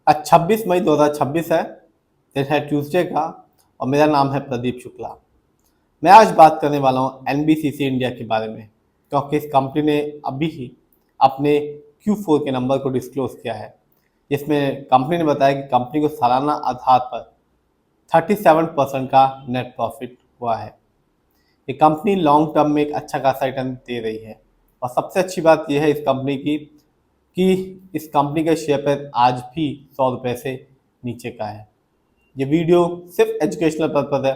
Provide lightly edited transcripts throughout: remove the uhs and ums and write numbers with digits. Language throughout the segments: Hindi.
आज 26 मई 2026 है। दिन है ट्यूसडे का और मेरा नाम है प्रदीप शुक्ला। मैं आज बात करने वाला हूँ एनबीसीसी इंडिया के बारे में, क्योंकि इस कंपनी ने अभी ही अपने Q4 के नंबर को डिस्क्लोज किया है, जिसमें कंपनी ने बताया कि कंपनी को सालाना आधार पर 37% का नेट प्रॉफिट हुआ है। ये कंपनी लॉन्ग टर्म में एक अच्छा खासा रिटर्न दे रही है और सबसे अच्छी बात यह है इस कंपनी की कि इस कंपनी का शेयर प्राइस आज भी 100 रुपये से नीचे का है। ये वीडियो सिर्फ एजुकेशनल पर्पज है,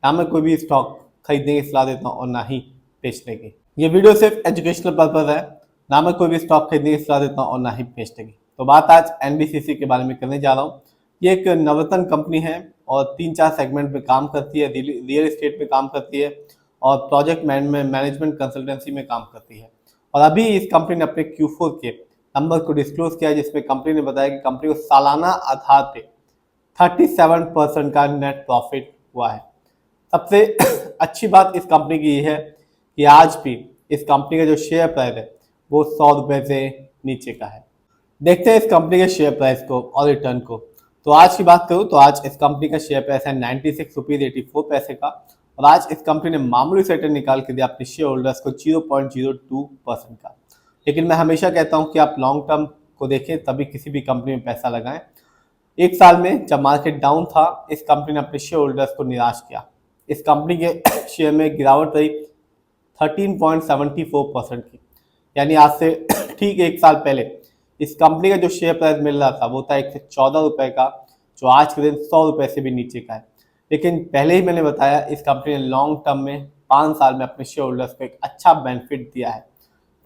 ना मैं कोई भी स्टॉक खरीदने की सलाह देता हूँ और ना ही बेचने की। ये वीडियो सिर्फ एजुकेशनल पर्पज है, ना मैं कोई भी स्टॉक खरीदने की सलाह देता हूँ और ना ही बेचने की। तो बात आज एनबीसीसी के बारे में करने जा रहा हूँ। ये एक नवरत्न कंपनी है और 3-4 सेगमेंट में काम करती है। रियल एस्टेट में काम करती है और प्रोजेक्ट मैनेजमेंट कंसल्टेंसी में काम करती है। और अभी इस कंपनी ने अपने Q4 के नंबर को डिस्क्लोज किया, जिसमें कंपनी ने बताया कि कंपनी को सालाना आधार पे 37% का नेट प्रॉफिट हुआ है। सबसे अच्छी बात इस कंपनी की ये है कि आज भी इस कंपनी का जो शेयर प्राइस है वो 100 रुपये से नीचे का है। देखते हैं इस कंपनी के शेयर प्राइस को और रिटर्न को। तो आज की बात करूँ तो आज इस कंपनी का शेयर प्राइस है 96 रुपीज़ 84 पैसे का और आज इस कंपनी ने मामूली से रिटर्न निकाल के दिया अपने शेयर होल्डर्स को 0.02% का। लेकिन मैं हमेशा कहता हूँ कि आप लॉन्ग टर्म को देखें, तभी किसी भी कंपनी में पैसा लगाएं। एक साल में जब मार्केट डाउन था, इस कंपनी ने अपने शेयर होल्डर्स को निराश किया। इस कंपनी के शेयर में गिरावट रही 13.74% की, यानी आज से ठीक एक साल पहले इस कंपनी का जो शेयर प्राइस मिल रहा था वो था 114 रुपये का, जो आज के दिन 100 रुपये से भी नीचे का है। लेकिन पहले ही मैंने बताया इस कंपनी ने लॉन्ग टर्म में 5 साल में अपने शेयर होल्डर्स को एक अच्छा बेनिफिट दिया है।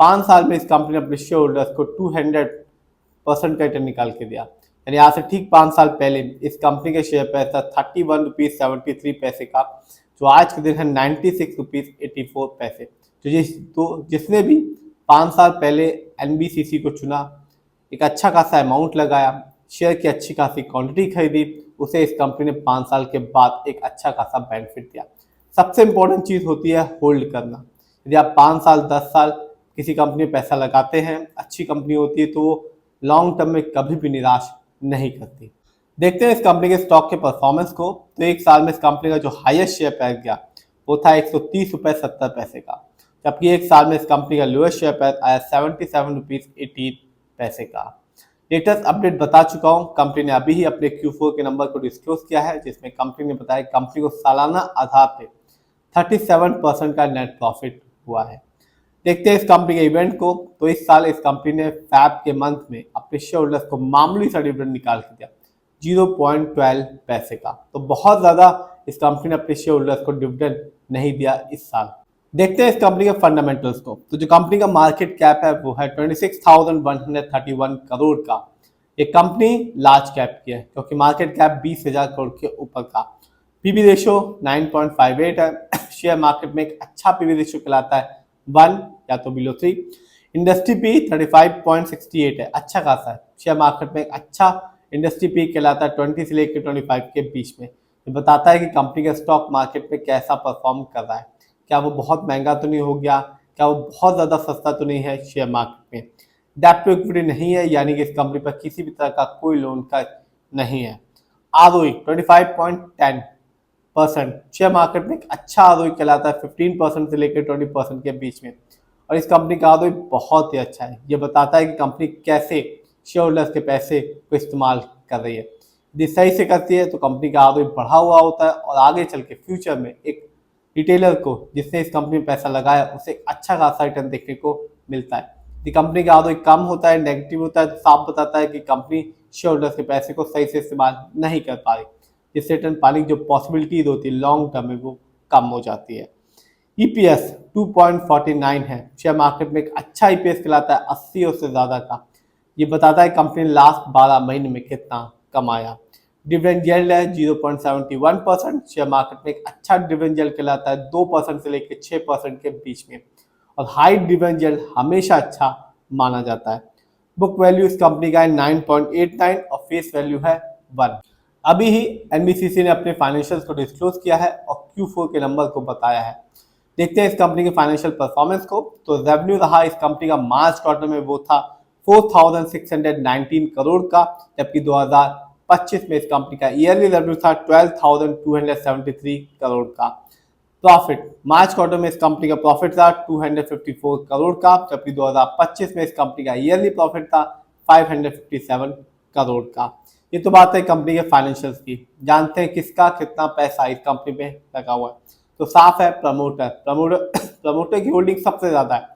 5 साल में इस कंपनी ने अपने शेयर होल्डर्स को 200% का रिटर्न निकाल के दिया। यानी आज से ठीक 5 साल पहले इस कंपनी के शेयर प्राइस था 31 रुपीज़ 73 पैसे का, जो आज के दिन है 96 रुपीज़ 84 पैसे। तो जिसने भी 5 साल पहले एनबीसीसी को चुना, एक अच्छा खासा अमाउंट लगाया, शेयर की अच्छी खासी क्वांटिटी खरीदी, उसे इस कंपनी ने 5 साल के बाद एक अच्छा खासा बेनिफिट दिया। सबसे इंपॉर्टेंट चीज़ होती है होल्ड करना। यदि आप 5 साल 10 साल किसी कंपनी में पैसा लगाते हैं, अच्छी कंपनी होती है, तो वो लॉन्ग टर्म में कभी भी निराश नहीं करती। देखते हैं इस कंपनी के स्टॉक के परफॉर्मेंस को। तो एक साल में इस कंपनी का जो हाईएस्ट शेयर प्राइस गया वो था 130 रुपये 70 पैसे का, जबकि एक साल में इस कंपनी का लोएस्ट शेयर प्राइस आया 77 रुपीज़ 18 पैसे का। लेटेस्ट अपडेट बता चुका हूँ, कंपनी ने अभी ही अपने Q4 के नंबर को डिस्क्लोज किया है, जिसमें कंपनी ने बताया कंपनी को सालाना आधार पे 37% का नेट प्रॉफिट हुआ है। देखते हैं इस कंपनी के इवेंट को। तो इस साल इस कंपनी ने फैब के मंथ में अपने शेयर होल्डर्स को मामूली सा डिविडेंड निकाल के दिया 0.12 पैसे का। तो बहुत ज़्यादा इस कंपनी ने अपने शेयर होल्डर्स को डिविडेंड नहीं दिया इस साल। देखते हैं इस कंपनी के फंडामेंटल्स को। तो जो कंपनी का मार्केट कैप है वो है 26,131 करोड़ का। ये कंपनी लार्ज कैप की है क्योंकि मार्केट कैप 20,000 करोड़ के ऊपर का। पीबी रेशो 9.58 है। शेयर मार्केट में एक अच्छा पीबी रेशो कहलाता है 1 या तो बिलो 3। इंडस्ट्री पी 35.68 है, अच्छा खासा है। शेयर मार्केट में एक अच्छा इंडस्ट्री पी कहलाता है 20 से लेकर 25 के बीच में। ये बताता है कि कंपनी का स्टॉक मार्केट में कैसा परफॉर्म कर रहा है। क्या वो बहुत महंगा तो नहीं हो गया, क्या वो बहुत ज़्यादा सस्ता तो नहीं है शेयर मार्केट में। डेब्ट टू इक्विटी नहीं है, यानी कि इस कंपनी पर किसी भी तरह का कोई लोन का नहीं है। आरओई 25.10%, शेयर मार्केट में एक अच्छा आरओई कहलाता है 15% से लेकर 20% के बीच में। और इस कंपनी का आरओई बहुत ही अच्छा है। ये बताता है कि कंपनी कैसे शेयर होल्डर्स के पैसे को इस्तेमाल कर रही है। यदि सही से करती है तो कंपनी का आरओई बढ़ा हुआ होता है और आगे चल के फ्यूचर में एक रिटेलर को जिसने इस कंपनी में पैसा लगाया उसे अच्छा खासा रिटर्न देखने को मिलता है। यदि कंपनी का आरओई कम होता है, नेगेटिव होता है, तो साफ बताता है कि कंपनी शेयर होल्डर्स के पैसे को सही से इस्तेमाल नहीं कर पा रही, जिससे रिटर्न पाने की जो पॉसिबिलिटीज होती है लॉन्ग टर्म में वो कम हो जाती है। ईपीएस 2.49 है। शेयर मार्केट में एक अच्छा ईपीएस कहलाता है 80 और से ज़्यादा का। ये बताता है कंपनी ने लास्ट 12 महीने में कितना कमाया। डिविडेंड यील्ड है 0.71%। शेयर मार्केट में एक अच्छा डिविडेंड यील्ड कहलाता है 2% से लेकर 6% के बीच में, और हाई डिविडेंड यील्ड हमेशा अच्छा माना जाता है। बुक वैल्यू इस कंपनी का है 9.89 और फेस वैल्यू है 1। अभी ही एनबीसीसी ने अपने फाइनेंशियल्स को डिस्क्लोज किया है और Q4 के नंबर को बताया है। देखते हैं इस कंपनी के फाइनेंशियल परफॉर्मेंस को। तो रेवेन्यू रहा इस कंपनी का मार्च क्वार्टर में वो था 4,619 करोड़ का, जबकि 2025 में इस कंपनी का ईयरली रेवेन्यू था 12,273 करोड़ का। प्रॉफिट, मार्च क्वार्टर में इस कंपनी का प्रॉफिट था 254 करोड़ का, जबकि 2025 में इस कंपनी का ईयरली प्रॉफिट था 557 करोड़ का। ये तो बात है कंपनी के फाइनेंशियल्स की। जानते हैं किसका कितना पैसा इस कंपनी में लगा हुआ है, तो साफ है प्रमोटर की होल्डिंग सबसे ज्यादा है।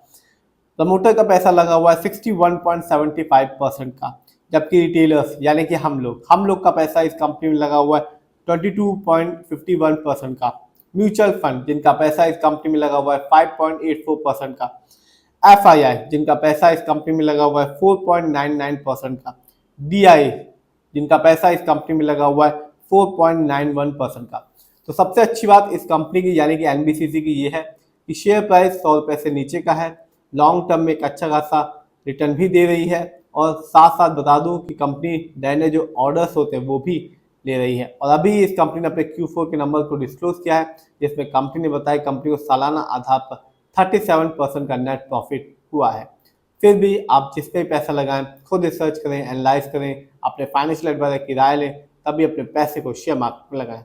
प्रमोटर का पैसा लगा हुआ है 61.75% का, जबकि रिटेलर्स यानी कि हम लोग का पैसा इस कंपनी में लगा हुआ है 22.51% का। म्यूचुअल फंड जिनका पैसा इस कंपनी में लगा हुआ है 5.84% का। FII जिनका पैसा इस कंपनी में लगा हुआ है 4.99% का। DI जिनका पैसा इस कंपनी में लगा हुआ है 4.91% का। तो सबसे अच्छी बात इस कंपनी की यानी कि NBCC की ये है कि शेयर प्राइस 100 रुपए से नीचे का है, लॉन्ग टर्म में एक अच्छा खासा रिटर्न भी दे रही है, और साथ साथ बता दूं कि कंपनी नए नए जो ऑर्डर्स होते हैं वो भी ले रही है। और अभी इस कंपनी ने अपने Q4 के नंबर को डिस्क्लोज किया है, जिसमें कंपनी ने बताया कंपनी को सालाना आधार पर 37% का नेट प्रॉफिट हुआ है। फिर भी आप जिस पे पैसा लगाएं खुद रिसर्च करें, एनालाइज करें, अपने फाइनेंशियल एडवाइजर की राय लें, तभी अपने पैसे को शेयर मार्केट में लगाएं।